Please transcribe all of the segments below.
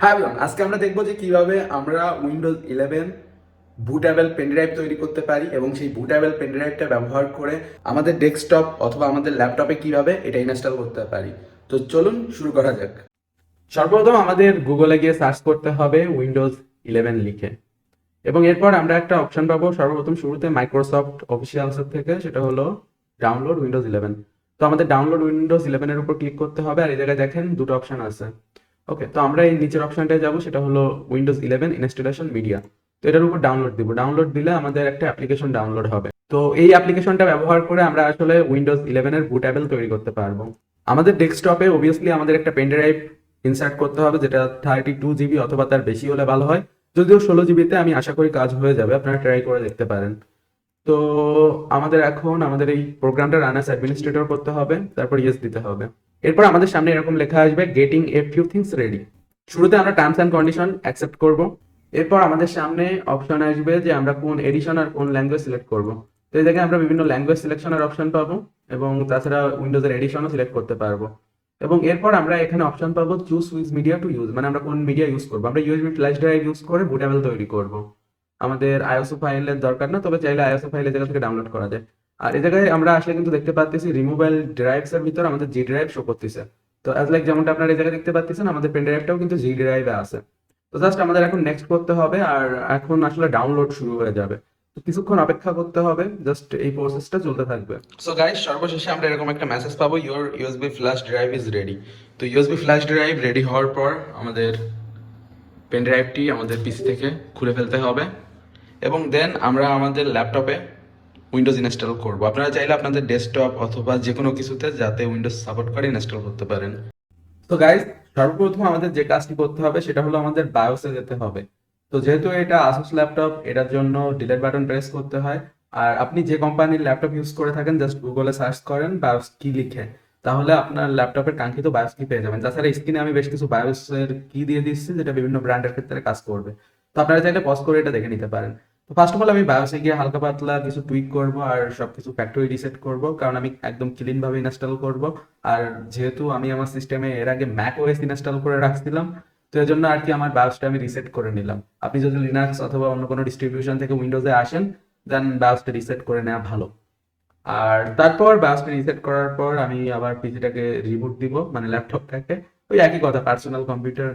হ্যাঁ everyone, আজকে আমরা দেখবো যে কিভাবে আমরা উইন্ডোজ 11 বুটেবল পেন ড্রাইভ তৈরি করতে পারি এবং সেই বুটেবল পেন ড্রাইভটা ব্যবহার করে আমাদের ডেস্কটপ অথবা আমাদের ল্যাপটপে কিভাবে এটা ইনস্টল করতে পারি। তো চলুন শুরু করা যাক। সর্বপ্রথম আমাদের গুগলে গিয়ে সার্চ করতে হবে উইন্ডোজ 11 লিখে, এবং এরপর আমরা একটা অপশন পাবো সর্বপ্রথম শুরুতে মাইক্রোসফট অফিসিয়ালস থেকে, সেটা হলো ডাউনলোড উইন্ডোজ 11। তো আমাদের ডাউনলোড উইন্ডোজ 11 এর উপর ক্লিক করতে হবে, আর এই জায়গায় দেখেন দুটো অপশন আছে। ওকে, তো আমরা এই নিচের অপশনটায় যাব, সেটা হলো উইন্ডোজ 11 ইনস্টলেশন মিডিয়া। তো এটার উপর ডাউনলোড দিব, ডাউনলোড দিলে আমাদের একটা অ্যাপ্লিকেশন ডাউনলোড হবে। তো এই অ্যাপ্লিকেশনটা ব্যবহার করে আমরা আসলে উইন্ডোজ 11 এর বুটেবল তৈরি করতে পারবো। আমাদের ডেস্কটপে অবভিয়াসলি আমাদের একটা পেন ড্রাইভ ইনসার্ট করতে হবে, যেটা 32 জিবি অথবা তার বেশি হলে ভালো হয়। যদিও 16 জিবিতে আমি আশা করি কাজ হয়ে যাবে, আপনারা ট্রাই করে দেখতে পারেন। তো আমাদের এখন আমাদের এই প্রোগ্রামটা রান অ্যাজ অ্যাডমিনিস্ট্রেটর করতে হবে, তারপর ইয়েস দিতে হবে। এরপর আমাদের সামনে এরকম লেখা আসবে getting a few things ready. শুরুতে আমরা টার্মস অ্যান্ড কন্ডিশন অ্যাকসেপ্ট করব। এরপর আমাদের সামনে অপশন আসবে যে আমরা কোন এডিশন আর কোন ল্যাঙ্গুয়েজ সিলেক্ট করব। তো এই জায়গায় আমরা বিভিন্ন ল্যাঙ্গুয়েজ সিলেকশনের অপশন পাবো, এবং তাছাড়া উইন্ডোজের এডিশনও সিলেক্ট করতে পারবো। এবং এরপর আমরা এখানে অপশন পাবো choose which media to use, মানে আমরা কোন মিডিয়া ইউজ করবো। আমরা ইউএসবি ফ্ল্যাশ ড্রাইভ ইউজ করে বুটেবল তৈরি করব। আমাদের আইএসও ফাইলের দরকার না, তবে চাইলে আইএসও ফাইল এই জায়গা থেকে ডাউনলোড করা যায়। আর এই জায়গায় আমরা আসলে কিন্তু দেখতে পাচ্ছি রিমুভেবল ড্রাইভস এর ভিতর আমাদের জি ড্রাইভ শো করতেছে। তো অ্যাজ লাইক যেমনটা আপনারা এই জায়গায় দেখতে পাচ্ছেন, আমাদের পেন ড্রাইভটাও কিন্তু জি ড্রাইভে আছে। তো জাস্ট আমাদের এখন নেক্সট করতে হবে, আর এখন আসলে ডাউনলোড শুরু হয়ে যাবে। তো কিছুক্ষণ অপেক্ষা করতে হবে, জাস্ট এই প্রসেসটা চলতে থাকবে। সো গাইস, সর্বশেষে আমরা এরকম একটা মেসেজ পাবো, your USB flash drive is ready. তো ইউএসবি ফ্ল্যাশ ড্রাইভ রেডি হওয়ার পর আমাদের পেন ড্রাইভটি আমাদের পিসি থেকে খুলে ফেলতে হবে, এবং দেন আমরা আমাদের ল্যাপটপে উইন্ডোজ ইনস্টল করব। আপনারা চাইলে আপনাদের ডেস্কটপ অথবা যে কোনো কিছুতে যাতে উইন্ডোজ সাপোর্ট করে ইনস্টল করতে পারেন। তো গাইজ, সর্বপ্রথম আমাদের যে কাজটি করতে হবে সেটা হলো আমাদের বায়োসে যেতে হবে। তো যেহেতু এটা আসুস ল্যাপটপ, এটার জন্য ডিলিট বাটন প্রেস করতে হয়। আর আপনি যে কোম্পানির ল্যাপটপ ইউজ করে থাকেন, জাস্ট গুগলে সার্চ করেন বায়োস কি লিখে, তাহলে আপনার ল্যাপটপের কাঙ্ক্ষিত বায়োস কি পেয়ে যাবেন। তাছাড়া স্ক্রিনে আমি বেশ কিছু বায়োসের কি দিয়ে দিচ্ছি, যেটা বিভিন্ন ব্র্যান্ডের ক্ষেত্রে কাজ করবে। তো আপনারা চাইলে পজ করে এটা দেখে নিতে পারেন। তো ফার্স্ট অফ অল আমি বায়োসে গিয়ে হালকা পাতলা কিছু টুইক করব, আর সবকিছু ফ্যাক্টরি রিসেট করব, কারণ আমি একদম ক্লিন ভাবে ইনস্টল করব। আর যেহেতু আমি আমার সিস্টেমে এর আগে ম্যাক ওএস ইনস্টল করে রাখছিলাম, তো এর জন্য আর কি আমার বায়োসটা আমি রিসেট করে নিলাম। আপনি যদি লিনাক্স অথবা অন্য কোনো ডিস্ট্রিবিউশন থেকে উইন্ডোজে আসেন, দেন বায়োসটা রিসেট করে নেওয়া ভালো। আর তারপর বায়োসটা রিসেট করার পর আমি আবার পিসিটাকে রিবুট দিব, মানে ল্যাপটপটাকে। ওই একই কথা, পার্সোনাল কম্পিউটার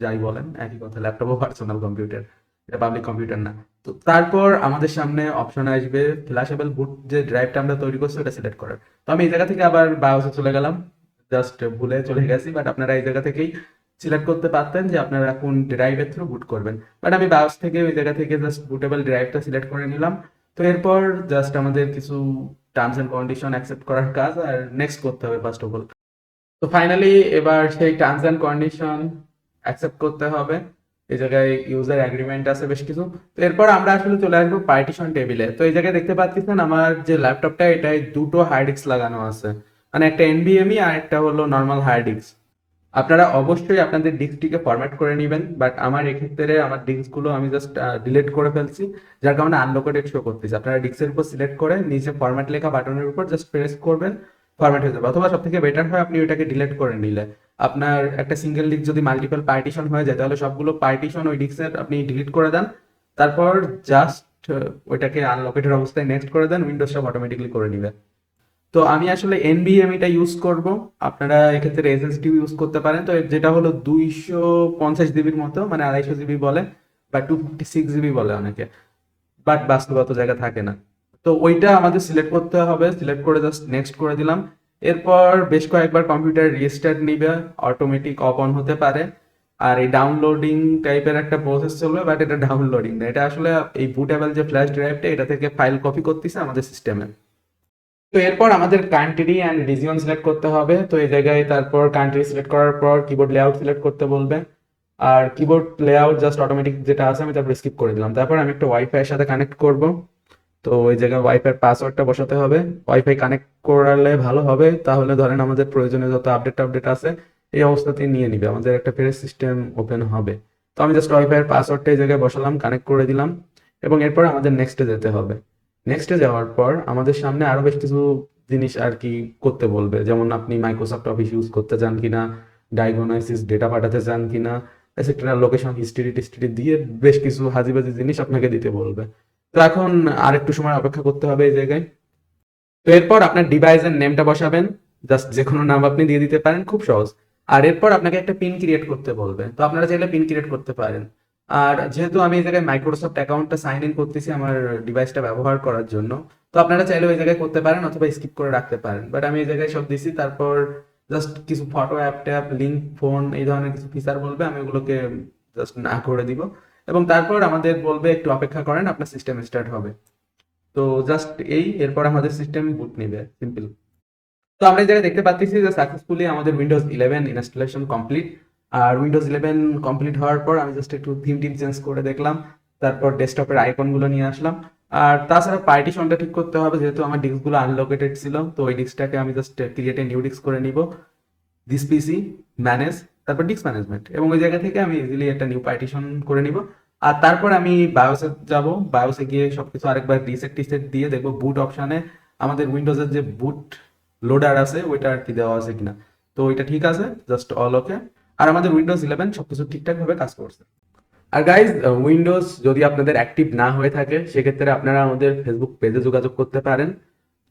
যাই বলেন একই কথা, ল্যাপটপও পার্সোনাল কম্পিউটার, এটা পাবলিক কম্পিউটার না। তো তারপর আমাদের সামনে অপশন আসবে ফ্ল্যাশেবল বুট, যে ড্রাইভটা আমরা তৈরি করছি ওটা সিলেক্ট করার। তো আমি এই জায়গা থেকে আবার বায়োসে চলে গেলাম, জাস্ট ভুলে চলে গেছি। বাট আপনারা এই জায়গা থেকেই সিলেক্ট করতে পারতেন যে আপনারা কোন ড্রাইভের থ্রু বুট করবেন। বাট আমি বায়োস থেকে ওই জায়গা থেকে জাস্ট বুটেবল ড্রাইভটা সিলেক্ট করে নিলাম। তো এরপর জাস্ট আমাদের কিছু টার্মস এন্ড কন্ডিশন অ্যাকসেপ্ট করার কাজ, আর নেক্সট করতে হবে ফার্স্ট অফ অল। তো ফাইনালি এবার সেই টার্মস এন্ড কন্ডিশন অ্যাকসেপ্ট করতে হবে। এই জায়গায় ইউজার এগ্রিমেন্ট আছে বেশ কিছু। তো এরপর আমরা আসলে চলে আসবো পার্টিশন টেবিলে। তো এই জায়গায় দেখতে পাচ্ছেন আমার যে ল্যাপটপটা, এটাই দুটো হার্ড ডিস্ক লাগানো আছে, মানে একটা এনভিএমই আর একটা হলো নর্মাল হার্ড ডিস্ক। আপনারা অবশ্যই আপনাদের ডিস্কটিকে ফরম্যাট করে নেবেন, বাট আমার এক্ষেত্রে আমার ডিস্কগুলো আমি জাস্ট ডিলিট করে ফেলছি, যার কারণে আনলোকেটেড শো করতেছে। আপনারা ডিস্কের উপর সিলেক্ট করে নিচে ফরম্যাট লেখা বাটনের উপর জাস্ট প্রেস করবেন, ফরম্যাট হয়ে যাবে। অথবা সব থেকে বেটার হয় আপনি ওইটাকে ডিলিট করে নিলে। আপনার একটা সিঙ্গেল ডিস্ক যদি মাল্টিপল পার্টিশন হয়ে যায়, তাহলে সবগুলো পার্টিশন ওই ডিস্কের আপনি ডিলিট করে দেন। তারপর জাস্ট ওইটাকে আনলকেটেড অবস্থায় নেক্সট করে দেন, উইন্ডোজ সব অটোমেটিকলি করে নিবে। তো আমি আসলে এনভিএমইটা ইউজ করব, আপনারা এক্ষেত্রে এসএসডি ইউজ করতে পারেন। তো যেটা হলো 250 জিবির মতো, মানে 250 জিবি বলে, বা 256 জিবি বলে অনেকে, বাট বাস্তবত জায়গা থাকে না। তো ওইটা আমাদের সিলেক্ট করতে হবে, সিলেক্ট করে জাস্ট নেক্সট করে দিলাম। এরপর বেশ কয়েকবার কম্পিউটার রিস্টার্ট নিবে, অটোমেটিক অফ অন হতে পারে। আর এই ডাউনলোডিং টাইপের একটা প্রসেস চলবে, বাট এটা ডাউনলোডিং না, এটা আসলে এই বুটেবল যে ফ্ল্যাশ ড্রাইভটা, এটা থেকে ফাইল কপি করতেছে আমাদের সিস্টেমে। তো এরপর আমাদের কান্ট্রি অ্যান্ড রিজিয়ন সিলেক্ট করতে হবে। তো এই জায়গায় তারপর কান্ট্রি সিলেক্ট করার পর কিবোর্ড লেআউট সিলেক্ট করতে বলবে। আর কিবোর্ড লেআউট জাস্ট অটোমেটিক যেটা আছে আমি তারপর স্কিপ করে দিলাম। তারপর আমি একটা ওয়াইফাই এর সাথে কানেক্ট করব। তো ওই জায়গায় ওয়াইফাই এর পাসওয়ার্ডটা বসাতে হবে। ওয়াইফাই কানেক্ট করালে ভালো হবে, তাহলে ধরেন আমাদের প্রয়োজনীয় যত আপডেট আছে এই অবস্থাতেই নিয়ে নিবে, আমাদের একটা ফ্রেশ সিস্টেম ওপেন হবে। তো আমি জাস্ট ওয়াইফাই এর পাসওয়ার্ডটা এই জায়গায় বসালাম, কানেক্ট করে দিলাম, এবং এরপর আমাদের নেক্সটে যেতে হবে। নেক্সটে যাওয়ার পর আমাদের সামনে আরো বেশ কিছু জিনিস আর কি করতে বলবে, যেমন আপনি মাইক্রোসফট অফিস ইউজ করতে চান কিনা, ডায়াগনোসিস ডেটা পাঠাতে চান কিনা, সেক্টরের লোকেশন হিস্ট্রি টিস্ট্রি দিয়ে বেশ কিছু হাজিবাজি জিনিস আপনাকে দিতে বলবে। তো এখন আর একটু সময় অপেক্ষা করতে হবে এই জায়গায়। তো এরপর আপনার ডিভাইসের নেমটা বসাবেন, জাস্ট যে কোনো নাম আপনি দিয়ে দিতে পারেন, খুব সহজ। আর এরপর আপনাকে একটা পিন ক্রিয়েট করতে বলবে, তো আপনারা চাইলে পিন ক্রিয়েট করতে পারেন। আর যেহেতু আমি এই জায়গায় মাইক্রোসফট অ্যাকাউন্টটা সাইন ইন করতেছি আমার ডিভাইসটা ব্যবহার করার জন্য, তো আপনারা চাইলে ওই জায়গায় করতে পারেন অথবা স্কিপ করে রাখতে পারেন, বাট আমি এই জায়গায় সব দিছি। তারপর জাস্ট কিছু photo, app tap, link, phone, এই ধরনের কিছু ফিচার বলবে, আমি ওগুলোকে জাস্ট না করে দিব। এবং তারপর আমাদের বলবে একটু অপেক্ষা করেন, আপনার সিস্টেম স্টার্ট হবে। তো জাস্ট এরপর আমাদের সিস্টেম বুট নিবে, সিম্পল। তো আমরা এই জায়গায় দেখতে পাচ্ছি যে সাকসেসফুলি আমাদের উইন্ডোজ 11 ইনস্টলেশন কমপ্লিট। আর উইন্ডোজ 11 কমপ্লিট হওয়ার পর আমি জাস্ট একটু থিম টিম চেঞ্জ করে দেখলাম, তারপর ডেস্কটপের আইকনগুলো নিয়ে আসলাম। আর তাছাড়া পার্টিশনটা ঠিক করতে হবে, যেহেতু আমার ডিস্কগুলো আনলোকেটেড ছিল, তো ওই ডিস্কটাকে আমি just create a new disk করে নিব, দিস পিসি ম্যানেজ, তারপর ডিস্ক ম্যানেজমেন্ট, এবং ওই জায়গা থেকে আমি ইজিলি একটা নিউ পার্টিশন করে নিব। আর তারপর আমি বায়োসে যাব, বায়োসে গিয়ে সবকিছু আরেকবার রিসেট টিসেট দিয়ে দেখবো বুট অপশানে আমাদের উইন্ডোজের যে বুট লোডার আছে ওইটা আর কি দেওয়া আছে কিনা। তো ওইটা ঠিক আছে, জাস্ট অল ওকে। আর আমাদের উইন্ডোজ 11 সবকিছু ঠিকঠাক ভাবে কাজ করছে। আর গাইজ, উইন্ডোজ যদি আপনাদের অ্যাক্টিভ না হয়ে থাকে সেক্ষেত্রে আপনারা আমাদের ফেসবুক পেজে যোগাযোগ করতে পারেন।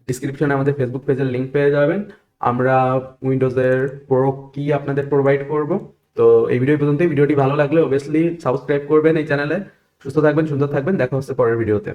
ডিসক্রিপশনে আমাদের ফেসবুক পেজের লিঙ্ক পেয়ে যাবেন। আমরা উইন্ডোজের প্রো কি আপনাদের প্রোভাইড করব। তো এই ভিডিও পর্যন্ত, ভিডিওটি ভালো লাগলে অবভিয়াসলি সাবস্ক্রাইব করবেন এই চ্যানেলে। সুস্থ থাকবেন, সুন্দর থাকবেন, দেখা হচ্ছে পরের ভিডিওতে।